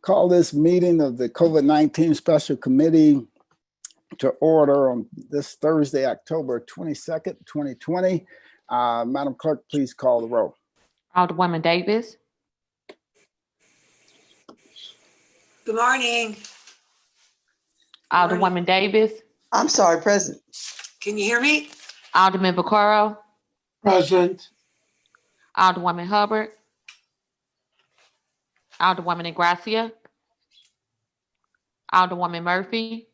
Call this meeting of the COVID-19 Special Committee to order on this Thursday, October 22nd, 2020. Madam Clerk, please call the roll. Alderwoman Davis. Good morning. Alderwoman Davis. I'm sorry, present. Can you hear me? Alderman Vaccaro. Present. Alderwoman Hubbard. Alderwoman Gracia. Alderwoman Murphy.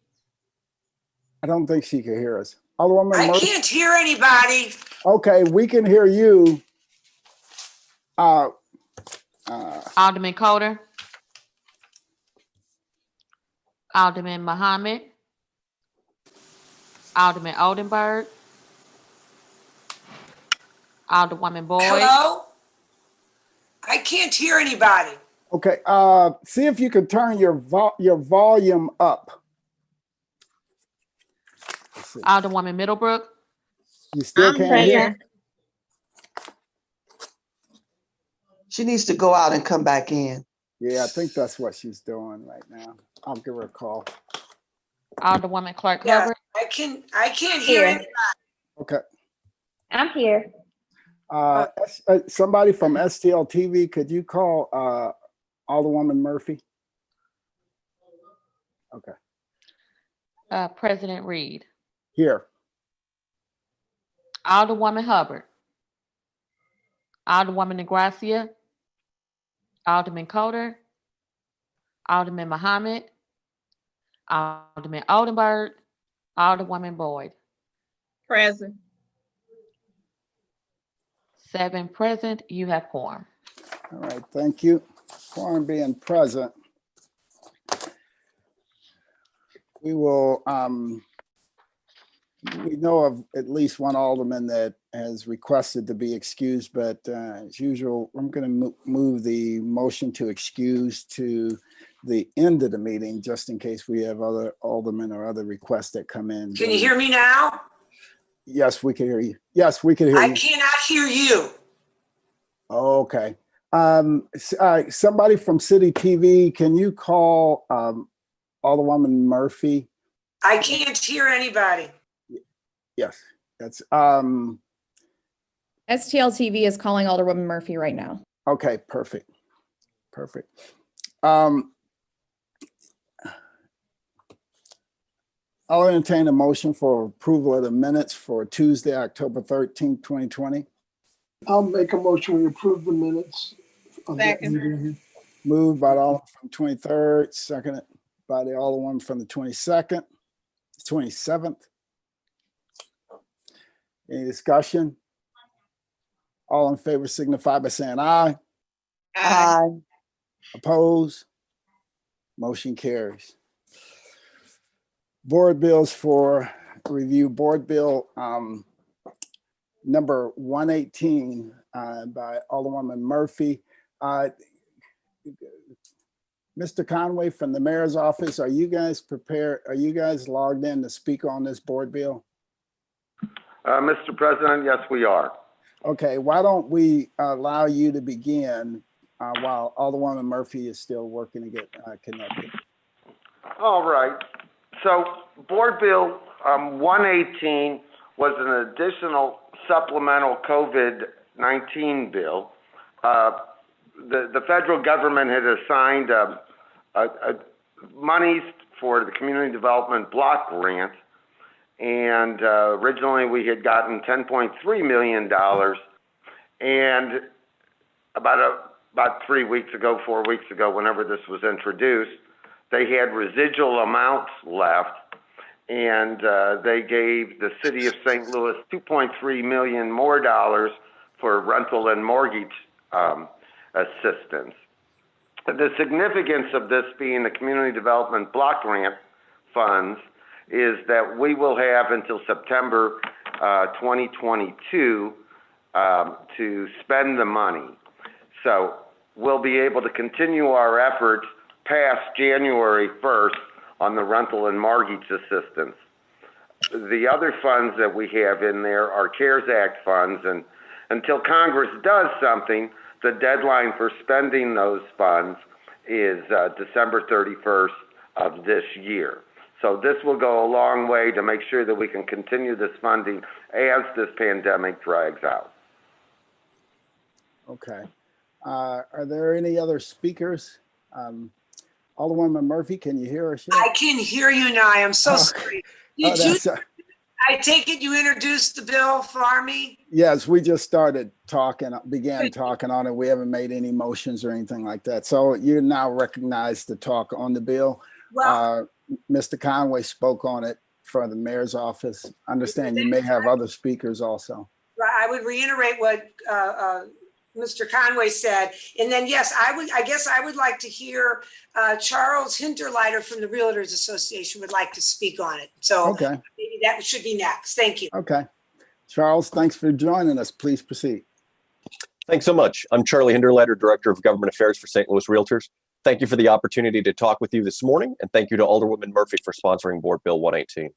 I don't think she can hear us. Alderwoman I Murphy. can't hear anybody. Okay, we can hear you. Alderman Coder. Alderman Muhammad. Alderman Oldenburg. Alderwoman Boyd. Hello? I can't hear anybody. Okay, see if you can turn your volume up. Alderwoman Middlebrook. You still can't hear? She needs to go out and come back in. Yeah, I think that's what she's doing right now. I'll give her a call. Alderwoman Clark Yeah, Hubbard. I can't hear anybody. Okay. I'm here. Somebody from STL TV, could you call Alderwoman Murphy? Okay. President Reed. Here. Alderwoman Hubbard. Alderwoman Gracia. Alderman Coder. Alderman Muhammad. Alderman Oldenburg. Alderwoman Boyd. Present. 7 present. You have quorum. All right, thank you. Quorum being present. We will, we know of at least one alderman that has requested to be excused, but as usual, I'm going to move the motion to excuse to the end of the meeting, just in case we have other aldermen or other requests that come in. Can you hear me now? Yes, we can hear you. Yes, we can hear you. I cannot hear you. Okay. Somebody from City TV, can you call Alderwoman Murphy? I can't hear anybody. Yes, that's STL TV is calling Alderwoman Murphy right now. okay. Perfect. Perfect. I'll entertain a motion for approval of the minutes for Tuesday, October 13th, 2020. I'll make a motion. We approve the minutes. Of that Second. meeting. Moved by the Alderman from 23rd, seconded by the Alderwoman from the 22nd, 27th. Any discussion? All in favor signify by saying aye. Aye. Opposed? Motion carries. Board bills for review. Board bill number 118 by Alderwoman Murphy. Mr. Conway from the mayor's office, are you guys prepared? Are you guys logged in to speak on this board bill? Mr. President, yes, we are. Okay, why don't we allow you to begin while Alderwoman Murphy is still working to get connected. All right. So Board Bill 118 was an additional supplemental COVID-19 bill. The federal government had assigned monies for the community development block grant, and originally we had gotten $10.3 million, and about 3 weeks ago, 4 weeks ago, whenever this was introduced, they had residual amounts left, and they gave the city of St. Louis $2.3 million more dollars for rental and mortgage assistance. The significance of this being the community development block grant funds is that we will have until September 2022 to spend the money. So we'll be able to continue our efforts past January 1st on the rental and mortgage assistance. The other funds that we have in there are CARES Act funds, and until Congress does something, the deadline for spending those funds is December 31st of this year. So this will go a long way to make sure that we can continue this funding as this pandemic drags out. Okay. Are there any other speakers? Alderwoman Murphy, can you hear us yet? I can hear you now. I am so sorry. Oh, Did you, I take it you introduced the bill for me? Yes, we just started talking, began talking on it. We haven't made any motions or anything like that. So you're now recognized to talk on the bill. Well, Mr. Conway spoke on it for the mayor's office. I understand you may have other speakers also. I would reiterate what Mr. Conway said. And then, yes, I guess I would like to hear Charles Hinterleiter from the Realtors Association would like to speak on it. So Okay. maybe that should be next. Thank you. Okay. Charles, thanks for joining us. Please proceed. Thanks so much. I'm Charlie Hinderleiter, Director of Government Affairs for St. Louis Realtors. Thank you for the opportunity to talk with you this morning, and thank you to Alderwoman Murphy for sponsoring Board Bill 118.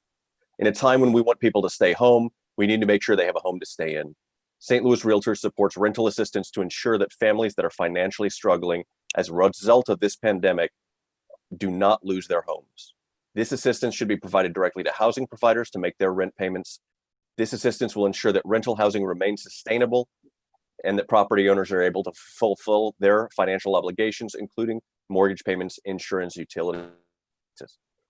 In a time when we want people to stay home, we need to make sure they have a home to stay in. St. Louis Realtors supports rental assistance to ensure that families that are financially struggling as a result of this pandemic do not lose their homes. This assistance should be provided directly to housing providers to make their rent payments. This assistance will ensure that rental housing remains sustainable and that property owners are able to fulfill their financial obligations, including mortgage payments, insurance, utilities.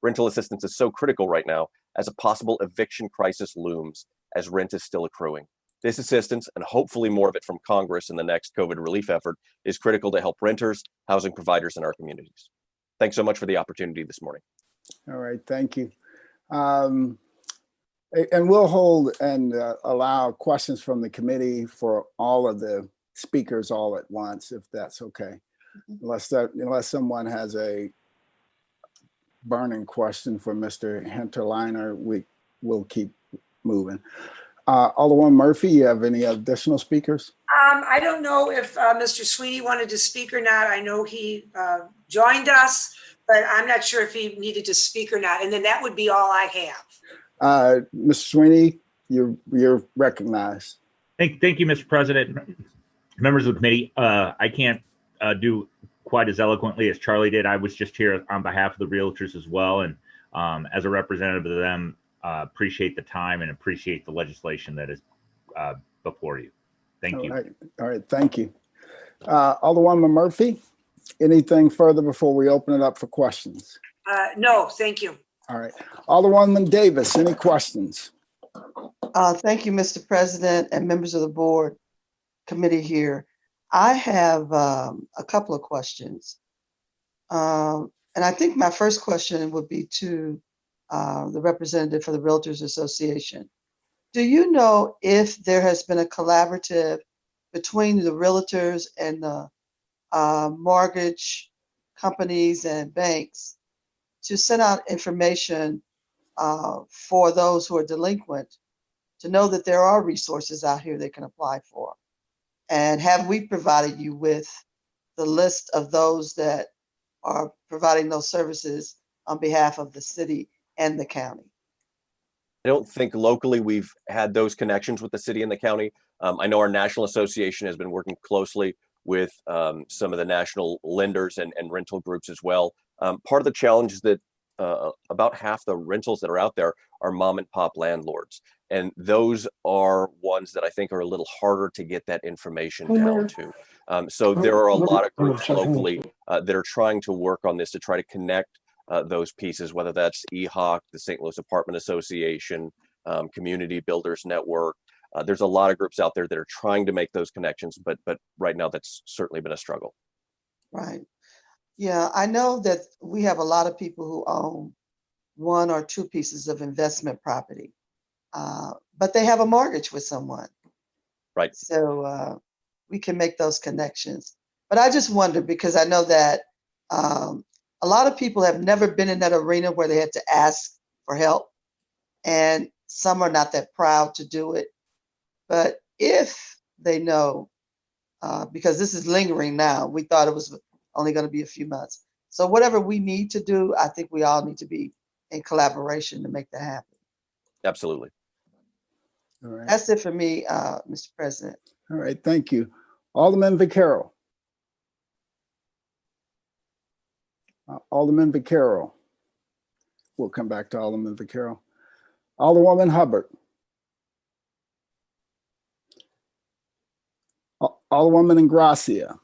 Rental assistance is so critical right now as a possible eviction crisis looms as rent is still accruing. This assistance, and hopefully more of it from Congress in the next COVID relief effort, is critical to help renters, housing providers in our communities. Thanks so much for the opportunity this morning. All right, thank you. And we'll hold and allow questions from the committee for all of the speakers all at once, if that's okay. Unless someone has a burning question for Mr. Hinterleiter, we will keep moving. Alderwoman Murphy, you have any additional speakers? I don't know if Mr. Sweeney wanted to speak or not. I know he joined us, but I'm not sure if he needed to speak or not. And then that would be all I have. Mr. Sweeney, you're recognized. Thank you, Mr. President. Members of the committee, I can't do quite as eloquently as Charlie did. I was just here on behalf of the realtors as well. And as a representative of them, appreciate the time and appreciate the legislation that is before you. Thank you. All right. Thank you. Alderwoman Murphy, anything further before we open it up for questions? No, thank you. All right. Alderwoman Davis, any questions? Thank you, Mr. President and members of the board committee here. I have a couple of questions. And I think my first question would be to the representative for the Realtors Association. Do you know if there has been a collaborative between the realtors and the mortgage companies and banks to send out information for those who are delinquent to know that there are resources out here they can apply for? And have we provided you with the list of those that are providing those services on behalf of the city and the county? I don't think locally we've had those connections with the city and the county. I know our national association has been working closely with some of the national lenders and rental groups as well. Part of the challenge is that about half the rentals that are out there are mom and pop landlords. And those are ones that I think are a little harder to get that information down to. So there are a lot of groups locally that are trying to work on this to try to connect those pieces, whether that's EHOC, the St. Louis Apartment Association, Community Builders Network. There's a lot of groups out there that are trying to make those connections, but right now that's certainly been a struggle. Right. Yeah, I know that we have a lot of people who own one or two pieces of investment property, but they have a mortgage with someone. Right. So we can make those connections. But I just wonder, because I know that a lot of people have never been in that arena where they had to ask for help, and some are not that proud to do it. But if they know, because this is lingering now, we thought it was only going to be a few months. So whatever we need to do, I think we all need to be in collaboration to make that happen. Absolutely. All right. That's it for me, Mr. President. All right. Thank you. Alderman Vaccaro. Alderman Vaccaro. We'll come back to Alderman Vaccaro. Alderwoman Hubbard. Alderwoman Ingracia.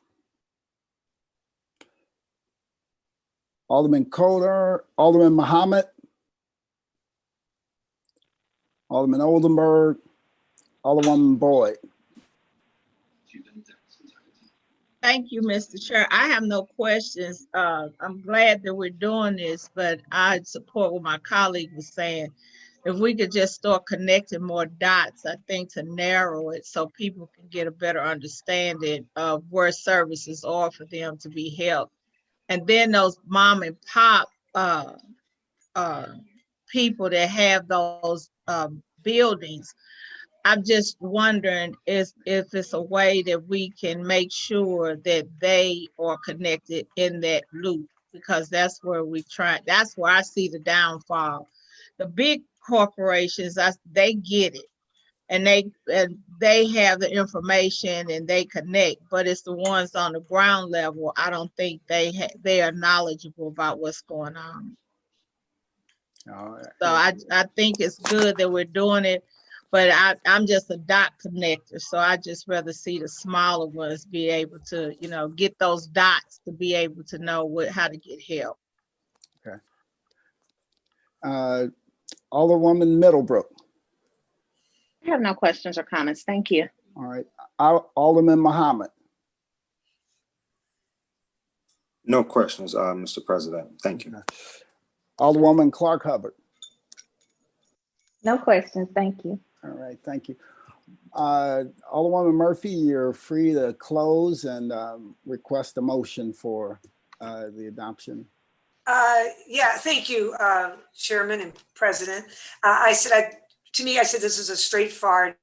Alderman Coder, Alderman Muhammad. Alderman Oldenburg, Alderwoman Boyd. Thank you, Mr. Chair. I have no questions. I'm glad that we're doing this, but I support what my colleague was saying. If we could just start connecting more dots, I think, to narrow it so people can get a better understanding of where services are for them to be helped. And then those mom and pop people that have those buildings, I'm just wondering if it's a way that we can make sure that they are connected in that loop, because that's where that's where I see the downfall. The big corporations, they get it, and they have the information and they connect, but it's the ones on the ground level, I don't think they are knowledgeable about what's going on. So I think it's good that we're doing it, but I'm just a dot connector. So I just rather see the smaller ones be able to, get those dots to be able to know how to get help. Okay. Alderwoman Middlebrook. I have no questions or comments. Thank you. All right. Alderman Muhammad. No questions, Mr. President. Thank you. Alderwoman Clark Hubbard. No questions. Thank you. All right. Thank you. Alderwoman Murphy, you're free to close and request a motion for the adoption. Yeah, thank you, Chairman and President. I said this is a straightforward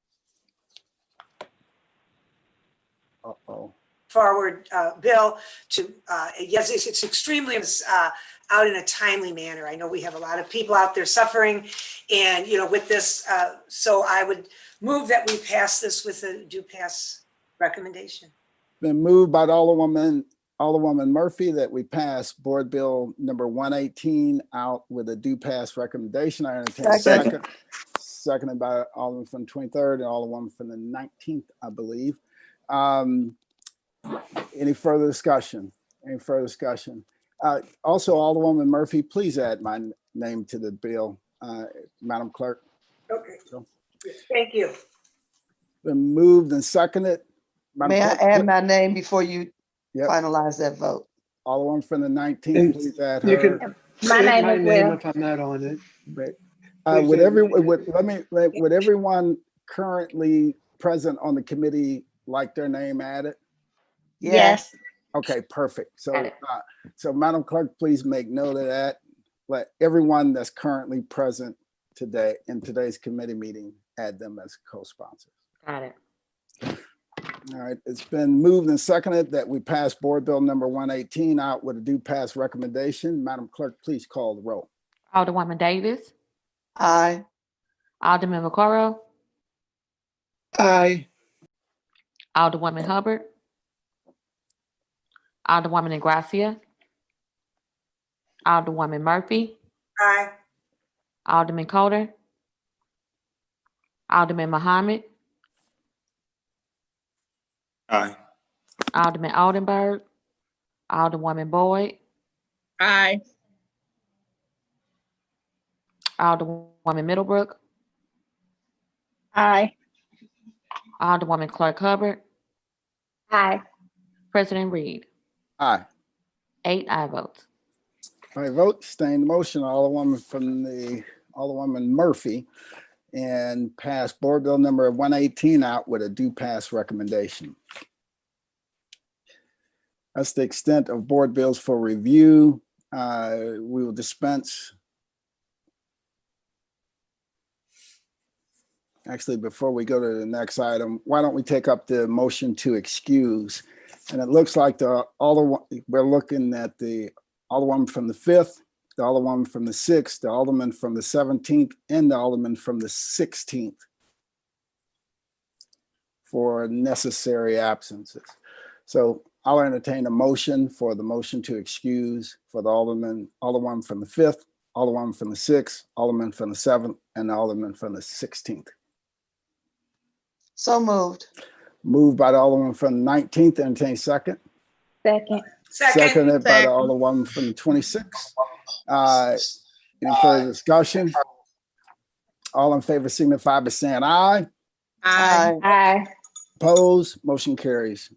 forward bill to, yes, it's extremely out in a timely manner. I know we have a lot of people out there suffering and, with this, so I would move that we pass this with a due pass recommendation. Been moved by Alderwoman Murphy that we pass Board Bill number 118 out with a due pass recommendation. I entertain a second. Seconded by Alderman from the 23rd and Alderwoman from the 19th, I believe. Any further discussion? Any further discussion? Also, Alderwoman Murphy, please add my name to the bill, Madam Clerk. Okay. Thank you. Been moved and seconded. May I add my name before you finalize that vote? Alderwoman from the 19th, please add You her. can My name my as name well. if I'm not on it. Would everyone currently present on the committee like their name added? Yes. Okay, perfect. Got it. So Madam Clerk, please make note of that. Let everyone that's currently present today in today's committee meeting add them as co-sponsors. Got it. All right, it's been moved and seconded that we pass Board Bill number 118 out with a due pass recommendation. Madam Clerk, please call the roll. Alderwoman Davis, Aye. Alderman Vaccaro, Aye. Alderwoman Hubbard, Alderwoman Ingracia, Alderwoman Murphy, Aye. Alderman Coder, Alderman Muhammad, Aye. Alderman Oldenburg, Alderwoman Boyd, Aye. Alderwoman Middlebrook, Aye. Alderwoman Clark Hubbard, Aye. President Reed. Aye. 8 aye votes. All right, vote, sustain the motion, Alderwoman Murphy, and pass Board Bill number 118 out with a due pass recommendation. That's the extent of board bills for review. We will dispense. Actually, before we go to the next item, why don't we take up the motion to excuse? And it looks like we're looking at the Alderwoman from the 5th, the Alderwoman from the 6th, the Alderman from the 17th, and the Alderman from the 16th for necessary absences. So I'll entertain a motion for the motion to excuse for the Alderman from the 5th, Alderman from the 6th, Alderman from the 7th, and Alderman from the 16th. So moved. Moved by the Alderman from the 19th, entertain second. Second. Seconded by the Second. Alderwoman from the 26th. Any further discussion? All in favor signify by saying aye. Aye. Aye. Opposed, motion carries.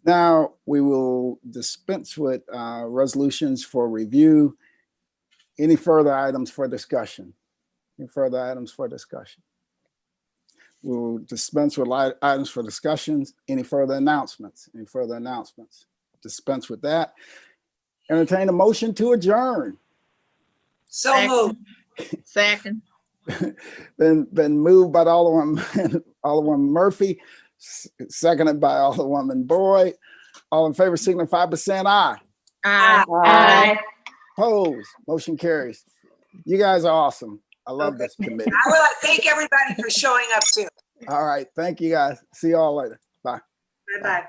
Now, we will dispense with resolutions for review. Any further items for discussion? Any further items for discussion? We'll dispense with items for discussions. Any further announcements? Any further announcements? Dispense with that. Entertain a motion to adjourn. So Second. moved. Second. Been moved by the Alderwoman Murphy, seconded by Alderwoman Boyd. All in favor signify by saying aye. Aye. Aye. Opposed, motion carries. You guys are awesome. I love this committee. I would like to thank everybody for showing up too. All right, thank you guys. See y'all later. Bye. Bye-bye.